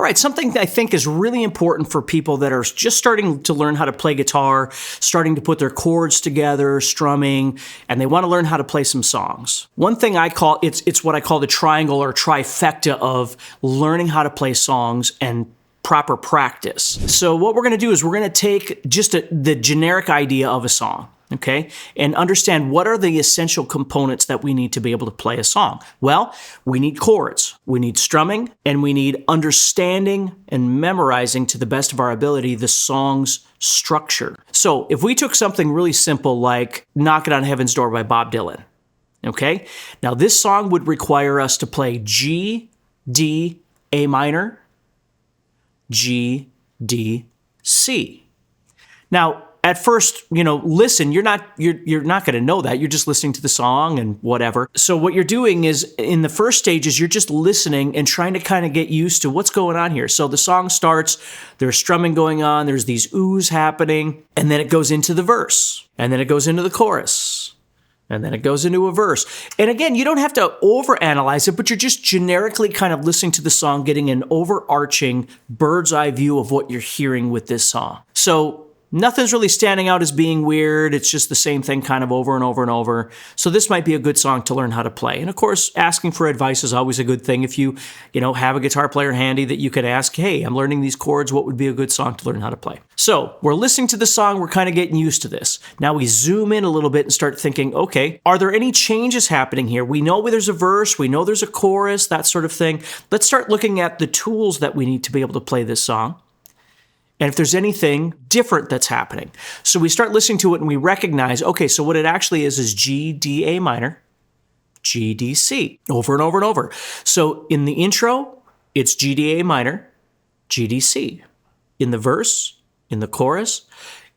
All right, something that I think is really important for people that are just starting to learn how to play guitar, starting to put their chords together, strumming, and they want to learn how to play some songs. One thing I call, it's what I call the triangle or trifecta of learning how to play songs and proper practice. So what we're going to do is we're going to take just the generic idea of a song, okay, and understand what are the essential components that we need to be able to play a song. Well, we need chords, we need strumming, and we need understanding and memorizing to the best of our ability the song's structure. So if we took something really simple like Knockin' on Heaven's Door by Bob Dylan, okay, now this song would require us to play G, D, A minor, G, D, C. Now, at first, listen, you're not going to know that. You're just listening to the song and whatever. So what you're doing is, in the first stages, you're just listening and trying to kind of get used to what's going on here. So the song starts, there's strumming going on, there's these oohs happening, and then it goes into the verse, and then it goes into the chorus, and then it goes into a verse. And again, you don't have to overanalyze it, but you're just generically kind of listening to the song, getting an overarching bird's eye view of what you're hearing with this song. So nothing's really standing out as being weird. It's just the same thing kind of over and over and over. So this might be a good song to learn how to play. And of course, asking for advice is always a good thing. If you have a guitar player handy that you could ask, hey, I'm learning these chords, what would be a good song to learn how to play? So we're listening to the song, we're kind of getting used to this. Now we zoom in a little bit and start thinking, okay, are there any changes happening here? We know there's a verse, we know there's a chorus, that sort of thing. Let's start looking at the tools that we need to be able to play this song, and if there's anything different that's happening. So we start listening to it and we recognize, okay, so what it actually is G, D, A minor, G, D, C, over and over and over. So in the intro, it's G, D, A minor, G, D, C. In the verse, in the chorus,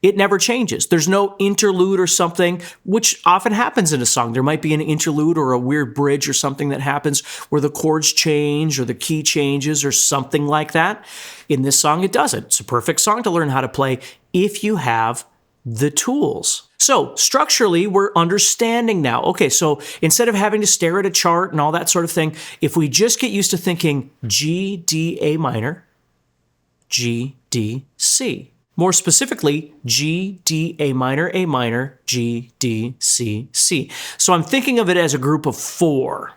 it never changes. There's no interlude or something, which often happens in a song. There might be an interlude or a weird bridge or something that happens where the chords change or the key changes or something like that. In this song, it doesn't. It's a perfect song to learn how to play if you have the tools. So structurally, we're understanding now. Okay, so instead of having to stare at a chart and all that sort of thing, if we just get used to thinking G, D, A minor, G, D, C. More specifically, G, D, A minor, G, D, C, C. So I'm thinking of it as a group of four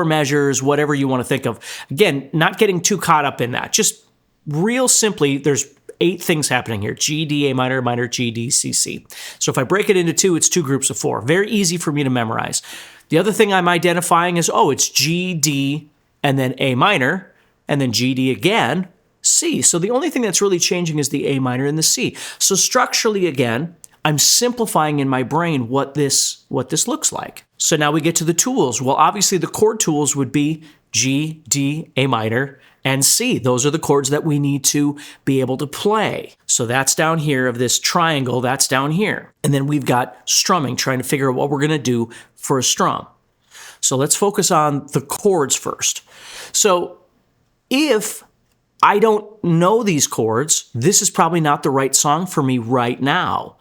measures, whatever you want to think of. Again, not getting too caught up in that. Just real simply, there's 8 things happening here. G, D, A minor, G, D, C, C. So if I break it into 2, it's 2 groups of 4. Very easy for me to memorize. The other thing I'm identifying is, it's G, D, and then A minor, and then G, D again, C. So the only thing that's really changing is the A minor and the C. So structurally, again, I'm simplifying in my brain what this looks like. So now we get to the tools. Well, obviously the chord tools would be G, D, A minor, and C. Those are the chords that we need to be able to play. So that's down here of this triangle, that's down here. And then we've got strumming, trying to figure out what we're going to do for a strum. So let's focus on the chords first. So if I don't know these chords, this is probably not the right song for me right now.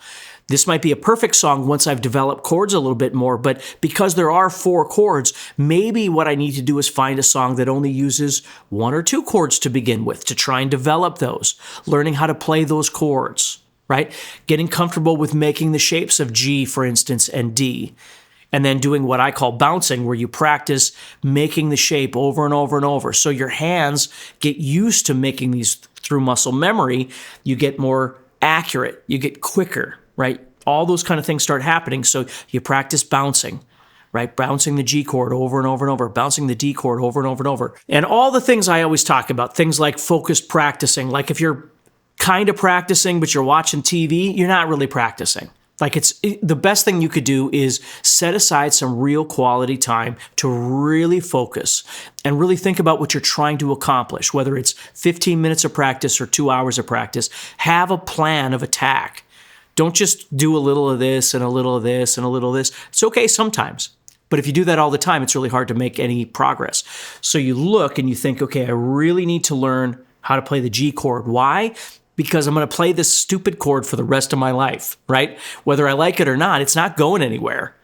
This might be a perfect song once I've developed chords a little bit more, but because there are 4 chords, maybe what I need to do is find a song that only uses 1 or 2 chords to begin with, to try and develop those, learning how to play those chords, right? Getting comfortable with making the shapes of G, for instance, and D. And then doing what I call bouncing, where you practice making the shape over and over and over. So your hands get used to making these through muscle memory. You get more accurate. You get quicker, right? All those kind of things start happening. So you practice bouncing, right? Bouncing the G chord over and over and over, bouncing the D chord over and over and over. And all the things I always talk about, things like focused practicing. Like if you're kind of practicing, but you're watching TV, you're not really practicing. Like the best thing you could do is set aside some real quality time to really focus and really think about what you're trying to accomplish, whether it's 15 minutes of practice or 2 hours of practice. Have a plan of attack. Don't just do a little of this and a little of this and a little of this. It's okay sometimes, but if you do that all the time, it's really hard to make any progress. So you look and you think, okay, I really need to learn how to play the G chord. Why? Because I'm going to play this stupid chord for the rest of my life, right? Whether I like it or not, it's not going anywhere.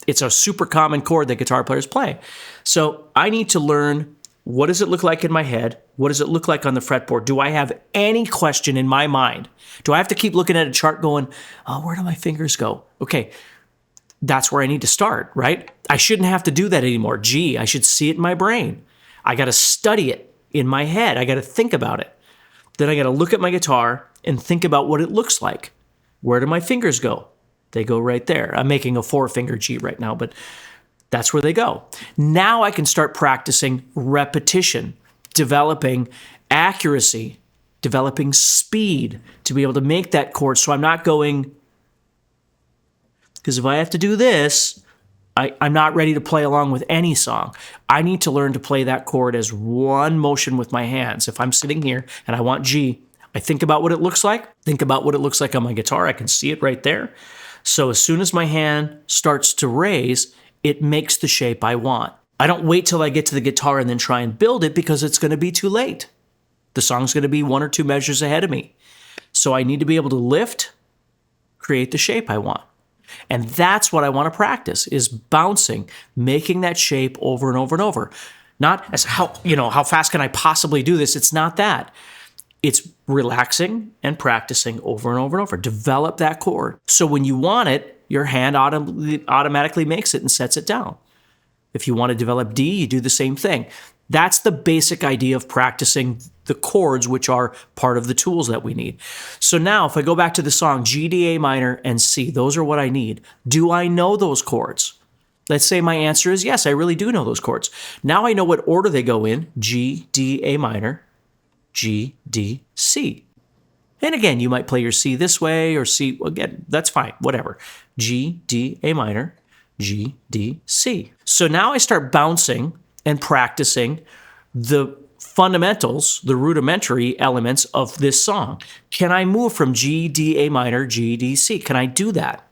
It's a super common chord that guitar players play. So I need to learn, what does it look like in my head? What does it look like on the fretboard? Do I have any question in my mind? Do I have to keep looking at a chart going, oh, where do my fingers go? Okay, that's where I need to start, right? I shouldn't have to do that anymore. G, I should see it in my brain. I got to study it in my head. I got to think about it. Then I got to look at my guitar and think about what it looks like. Where do my fingers go? They go right there. I'm making a 4-finger G right now, but that's where they go. Now I can start practicing repetition, developing accuracy, developing speed to be able to make that chord so I'm not going, because if I have to do this, I'm not ready to play along with any song. I need to learn to play that chord as one motion with my hands. If I'm sitting here and I want G, I think about what it looks like. Think about what it looks like on my guitar. I can see it right there. So as soon as my hand starts to raise, it makes the shape I want. I don't wait till I get to the guitar and then try and build it because it's going to be too late. The song's going to be 1 or 2 measures ahead of me. So I need to be able to lift, create the shape I want. And that's what I want to practice, is bouncing, making that shape over and over and over. Not as how fast can I possibly do this? It's not that. It's relaxing and practicing over and over and over. Develop that chord. So when you want it, your hand automatically makes it and sets it down. If you want to develop D, you do the same thing. That's the basic idea of practicing the chords, which are part of the tools that we need. So now if I go back to the song, G, D, A minor, and C, those are what I need. Do I know those chords? Let's say my answer is yes, I really do know those chords. Now I know what order they go in: G, D, A minor, G, D, C. And again, you might play your C this way or C, again, that's fine, whatever. G, D, A minor, G, D, C. So now I start bouncing and practicing the fundamentals, the rudimentary elements of this song. Can I move from G, D, A minor, G, D, C? Can I do that?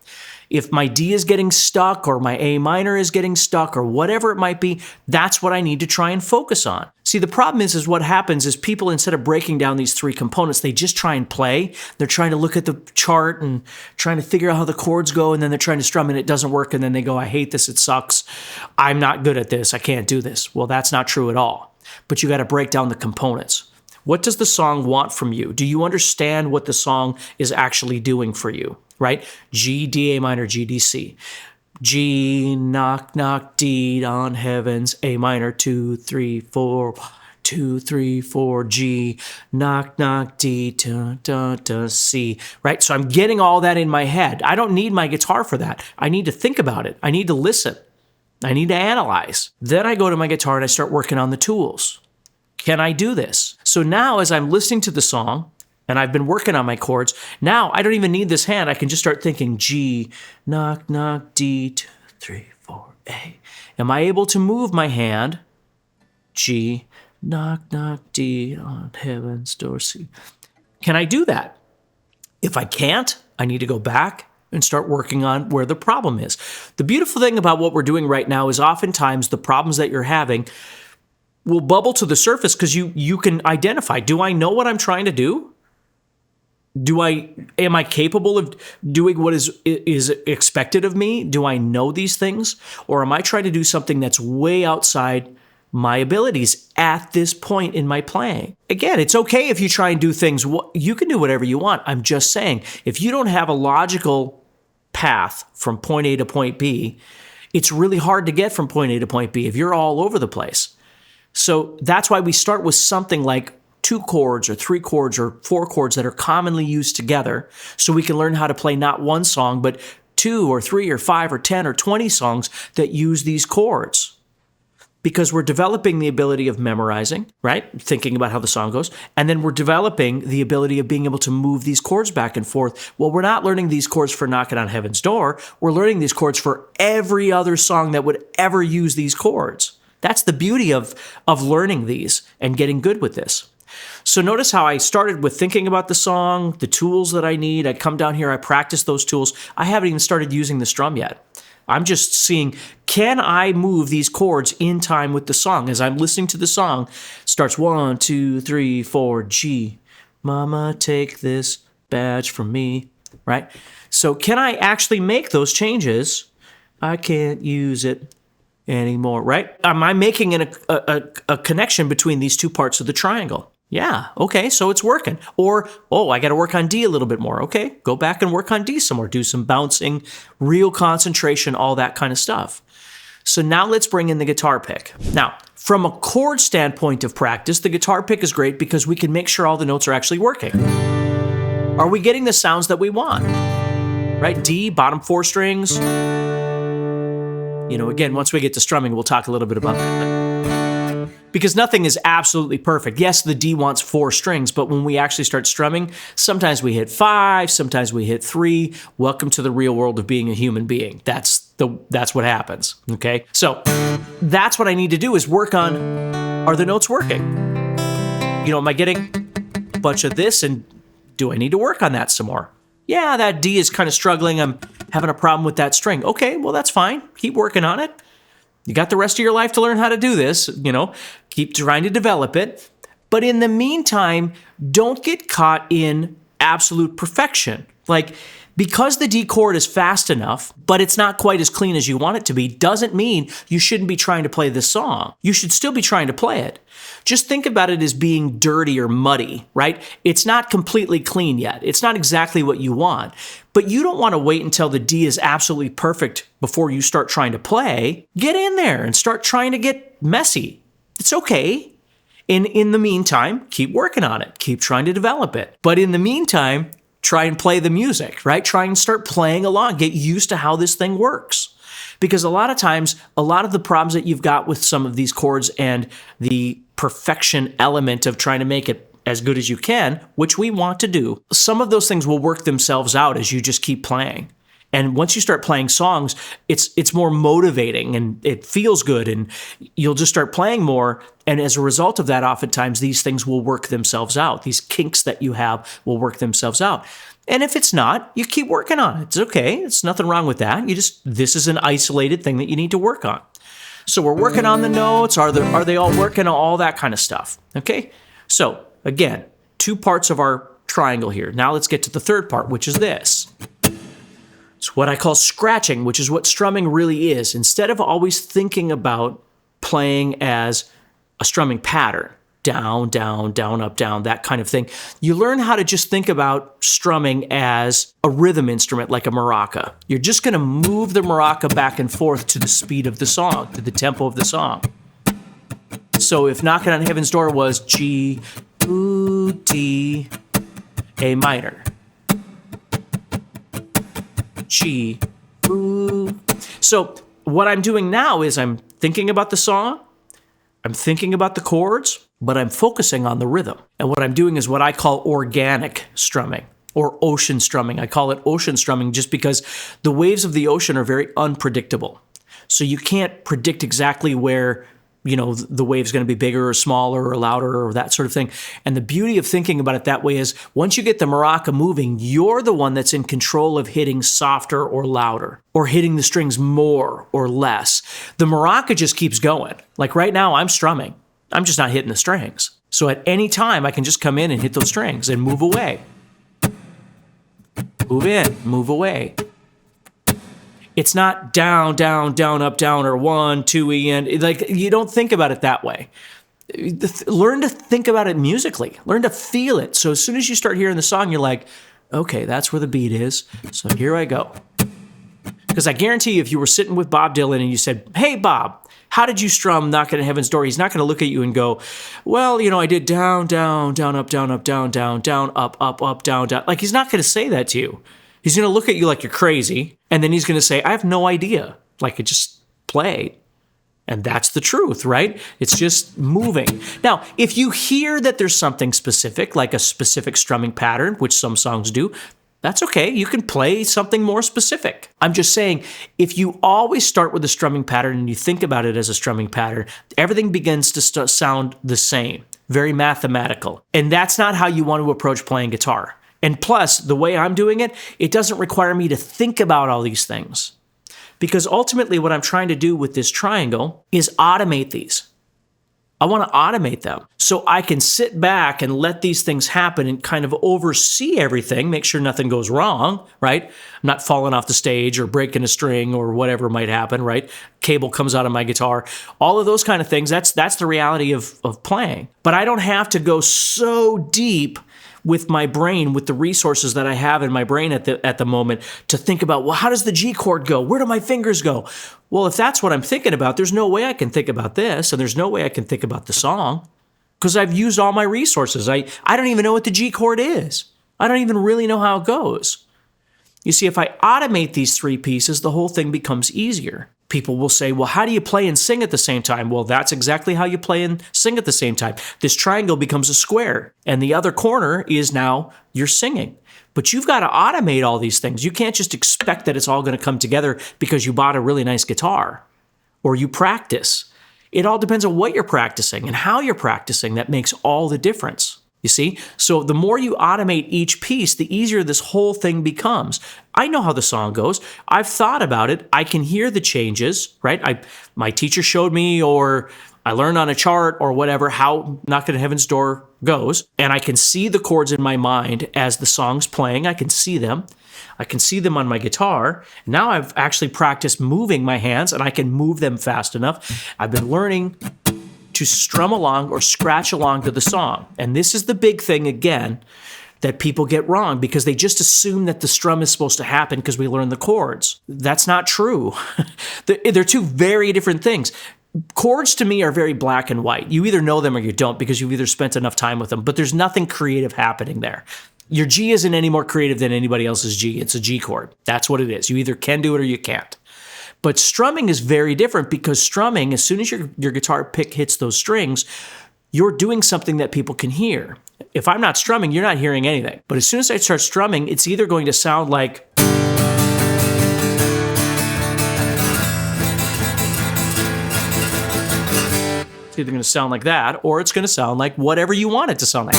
If my D is getting stuck or my A minor is getting stuck or whatever it might be, that's what I need to try and focus on. See, the problem is what happens is people, instead of breaking down these 3 components, they just try and play. They're trying to look at the chart and trying to figure out how the chords go, and then they're trying to strum and it doesn't work, and then they go, I hate this, it sucks, I'm not good at this, I can't do this. Well, that's not true at all. But you got to break down the components. What does the song want from you? Do you understand what the song is actually doing for you? Right? G, D, A minor, G, D, C. G, knock, knock, D on heavens, A minor, 2, 3, 4, 2, 3, 4, G, knock, knock, D, da, da, da, C. Right? So I'm getting all that in my head. I don't need my guitar for that. I need to think about it. I need to listen. I need to analyze. Then I go to my guitar and I start working on the tools. Can I do this? So now as I'm listening to the song, and I've been working on my chords, now I don't even need this hand. I can just start thinking G, knock, knock, D, 2, 3, 4, A. Am I able to move my hand? G, knock, knock, D on heaven's door, C. Can I do that? If I can't, I need to go back and start working on where the problem is. The beautiful thing about what we're doing right now is oftentimes the problems that you're having will bubble to the surface because you can identify, do I know what I'm trying to do? Am I capable of doing what is expected of me? Do I know these things? Or am I trying to do something that's way outside my abilities at this point in my playing? Again, it's okay if you try and do things. You can do whatever you want. I'm just saying, if you don't have a logical path from point A to point B, it's really hard to get from point A to point B if you're all over the place. So that's why we start with something like 2 chords or 3 chords or 4 chords that are commonly used together, so we can learn how to play not one song, but 2 or 3 or 5 or 10 or 20 songs that use these chords. Because we're developing the ability of memorizing, right? Thinking about how the song goes. And then we're developing the ability of being able to move these chords back and forth. Well, we're not learning these chords for Knocking on Heaven's Door. We're learning these chords for every other song that would ever use these chords. That's the beauty of learning these and getting good with this. So notice how I started with thinking about the song, the tools that I need. I come down here, I practice those tools. I haven't even started using the strum yet. I'm just seeing, can I move these chords in time with the song? As I'm listening to the song, it starts 1, 2, 3, 4, G. Mama, take this badge from me, right? So can I actually make those changes? I can't use it anymore, right? Am I making a connection between these two parts of the triangle? Yeah, okay, so it's working. Or, oh, I got to work on D a little bit more. Okay, go back and work on D some more. Do some bouncing, real concentration, all that kind of stuff. So now let's bring in the guitar pick. Now, from a chord standpoint of practice, the guitar pick is great because we can make sure all the notes are actually working. Are we getting the sounds that we want? Right? D, bottom 4 strings. You know, again, once we get to strumming, we'll talk a little bit about that. Because nothing is absolutely perfect. Yes, the D wants 4 strings, but when we actually start strumming, sometimes we hit 5, sometimes we hit 3. Welcome to the real world of being a human being. That's what happens, okay? So that's what I need to do is work on, are the notes working? You know, am I getting a bunch of this, and do I need to work on that some more? Yeah, that D is kind of struggling. I'm having a problem with that string. Okay, well, that's fine. Keep working on it. You got the rest of your life to learn how to do this, you know, keep trying to develop it. But in the meantime, don't get caught in absolute perfection. Like, because the D chord is fast enough, but it's not quite as clean as you want it to be, doesn't mean you shouldn't be trying to play this song. You should still be trying to play it. Just think about it as being dirty or muddy, right? It's not completely clean yet. It's not exactly what you want. But you don't want to wait until the D is absolutely perfect before you start trying to play. Get in there and start trying to get messy. It's okay. In the meantime, keep working on it. Keep trying to develop it. But in the meantime, try and play the music, right? Try and start playing along. Get used to how this thing works. Because a lot of times, a lot of the problems that you've got with some of these chords and the perfection element of trying to make it as good as you can, which we want to do, some of those things will work themselves out as you just keep playing. And once you start playing songs, it's more motivating and it feels good and you'll just start playing more. And as a result of that, oftentimes these things will work themselves out. These kinks that you have will work themselves out. And if it's not, you keep working on it. It's okay. It's nothing wrong with that. This is an isolated thing that you need to work on. So we're working on the notes. Are they all working? All that kind of stuff. Okay. So again, 2 parts of our triangle here. Now let's get to the third part, which is this. It's what I call scratching, which is what strumming really is. Instead of always thinking about playing as a strumming pattern, down, down, down, up, down, that kind of thing, you learn how to just think about strumming as a rhythm instrument like a maraca. You're just going to move the maraca back and forth to the speed of the song, to the tempo of the song. So if Knocking on Heaven's Door was G, ooh, D, A minor. G, ooh. So what I'm doing now is I'm thinking about the song, I'm thinking about the chords, but I'm focusing on the rhythm. And what I'm doing is what I call organic strumming or ocean strumming. I call it ocean strumming just because the waves of the ocean are very unpredictable. So you can't predict exactly where the wave's going to be bigger or smaller or louder or that sort of thing. And the beauty of thinking about it that way is once you get the maraca moving, you're the one that's in control of hitting softer or louder or hitting the strings more or less. The maraca just keeps going. Like right now, I'm strumming. I'm just not hitting the strings. So at any time, I can just come in and hit those strings and move away. Move in, move away. It's not down, down, down, up, down, or 1, 2, E, and like you don't think about it that way. Learn to think about it musically. Learn to feel it. So as soon as you start hearing the song, you're like, okay, that's where the beat is. So here I go. Because I guarantee you, if you were sitting with Bob Dylan and you said, hey, Bob, how did you strum Knocking on Heaven's Door? He's not going to look at you and go, well, I did down, down, down, up, down, up, down, down, down, up, up, down, down. Like he's not going to say that to you. He's going to look at you like you're crazy, and then he's going to say, I have no idea. Like, I just played. And that's the truth, right? It's just moving. Now, if you hear that there's something specific, like a specific strumming pattern, which some songs do, that's okay. You can play something more specific. I'm just saying, if you always start with a strumming pattern and you think about it as a strumming pattern, everything begins to sound the same, very mathematical. And that's not how you want to approach playing guitar. And plus, the way I'm doing it, it doesn't require me to think about all these things. Because ultimately what I'm trying to do with this triangle is automate these. I want to automate them so I can sit back and let these things happen and kind of oversee everything, make sure nothing goes wrong, right? I'm not falling off the stage or breaking a string or whatever might happen, right? Cable comes out of my guitar. All of those kind of things, that's the reality of playing. But I don't have to go so deep with my brain, with the resources that I have in my brain at the moment to think about, well, how does the G chord go? Where do my fingers go? Well, if that's what I'm thinking about, there's no way I can think about this, and there's no way I can think about the song because I've used all my resources. I don't even know what the G chord is. I don't even really know how it goes. You see, if I automate these three pieces, the whole thing becomes easier. People will say, well, how do you play and sing at the same time? Well, that's exactly how you play and sing at the same time. This triangle becomes a square, and the other corner is now you're singing. But you've got to automate all these things. You can't just expect that it's all going to come together because you bought a really nice guitar or you practice. It all depends on what you're practicing and how you're practicing. That makes all the difference. You see? So the more you automate each piece, the easier this whole thing becomes. I know how the song goes. I've thought about it. I can hear the changes, right? My teacher showed me, or I learned on a chart or whatever, how Knockin' at Heaven's Door goes. And I can see the chords in my mind as the song's playing. I can see them. I can see them on my guitar. Now I've actually practiced moving my hands, and I can move them fast enough. I've been learning to strum along or scratch along to the song. And this is the big thing, again, that people get wrong because they just assume that the strum is supposed to happen because we learn the chords. That's not true. They're two very different things. Chords to me are very black and white. You either know them or you don't because you've either spent enough time with them, but there's nothing creative happening there. Your G isn't any more creative than anybody else's G. It's a G chord. That's what it is. You either can do it or you can't. But strumming is very different because strumming, as soon as your guitar pick hits those strings, you're doing something that people can hear. If I'm not strumming, you're not hearing anything. But as soon as I start strumming, it's either going to sound like it's either going to sound like that, or it's going to sound like whatever you want it to sound like.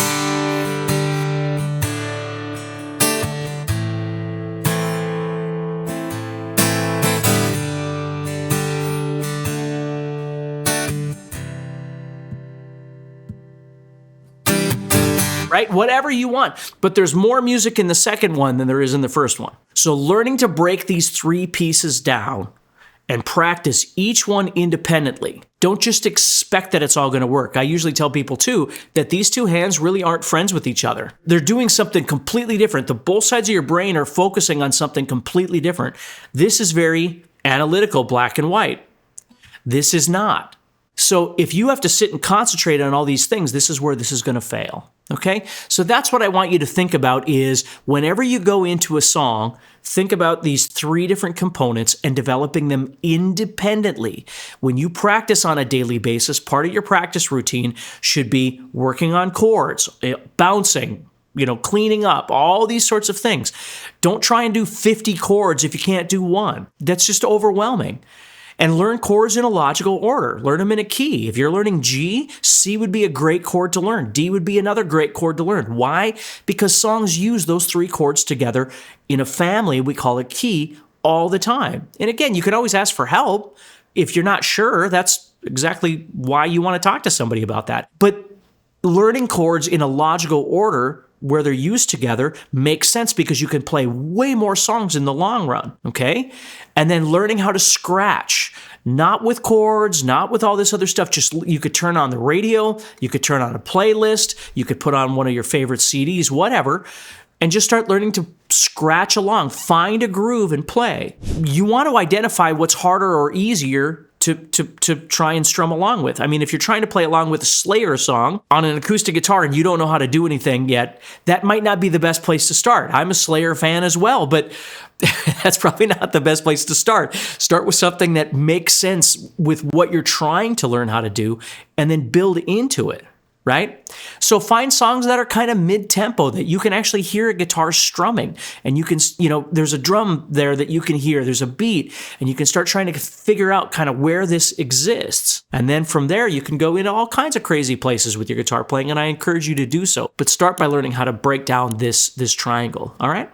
Right? Whatever you want. But there's more music in the second one than there is in the first one. So learning to break these three pieces down and practice each one independently. Don't just expect that it's all going to work. I usually tell people too that these two hands really aren't friends with each other. They're doing something completely different. The both sides of your brain are focusing on something completely different. This is very analytical, black and white. This is not. So if you have to sit and concentrate on all these things, this is where this is going to fail. Okay? So that's what I want you to think about is whenever you go into a song, think about these three different components and developing them independently. When you practice on a daily basis, part of your practice routine should be working on chords, bouncing, cleaning up, all these sorts of things. Don't try and do 50 chords if you can't do one. That's just overwhelming. And learn chords in a logical order. Learn them in a key. If you're learning G, C would be a great chord to learn. D would be another great chord to learn. Why? Because songs use those three chords together in a family, we call it key, all the time. And again, you can always ask for help. If you're not sure, that's exactly why you want to talk to somebody about that. But learning chords in a logical order where they're used together makes sense because you can play way more songs in the long run, okay? And then learning how to scratch, not with chords, not with all this other stuff. Just you could turn on the radio, you could turn on a playlist, you could put on one of your favorite CDs, whatever, and just start learning to scratch along, find a groove and play. You want to identify what's harder or easier to try and strum along with. I mean, if you're trying to play along with a Slayer song on an acoustic guitar and you don't know how to do anything yet, that might not be the best place to start. I'm a Slayer fan as well, but that's probably not the best place to start. Start with something that makes sense with what you're trying to learn how to do and then build into it. Right? So find songs that are kind of mid-tempo that you can actually hear a guitar strumming and you can, there's a drum there that you can hear, there's a beat, and you can start trying to figure out kind of where this exists. And then from there, you can go into all kinds of crazy places with your guitar playing, and I encourage you to do so. But start by learning how to break down this triangle, all right?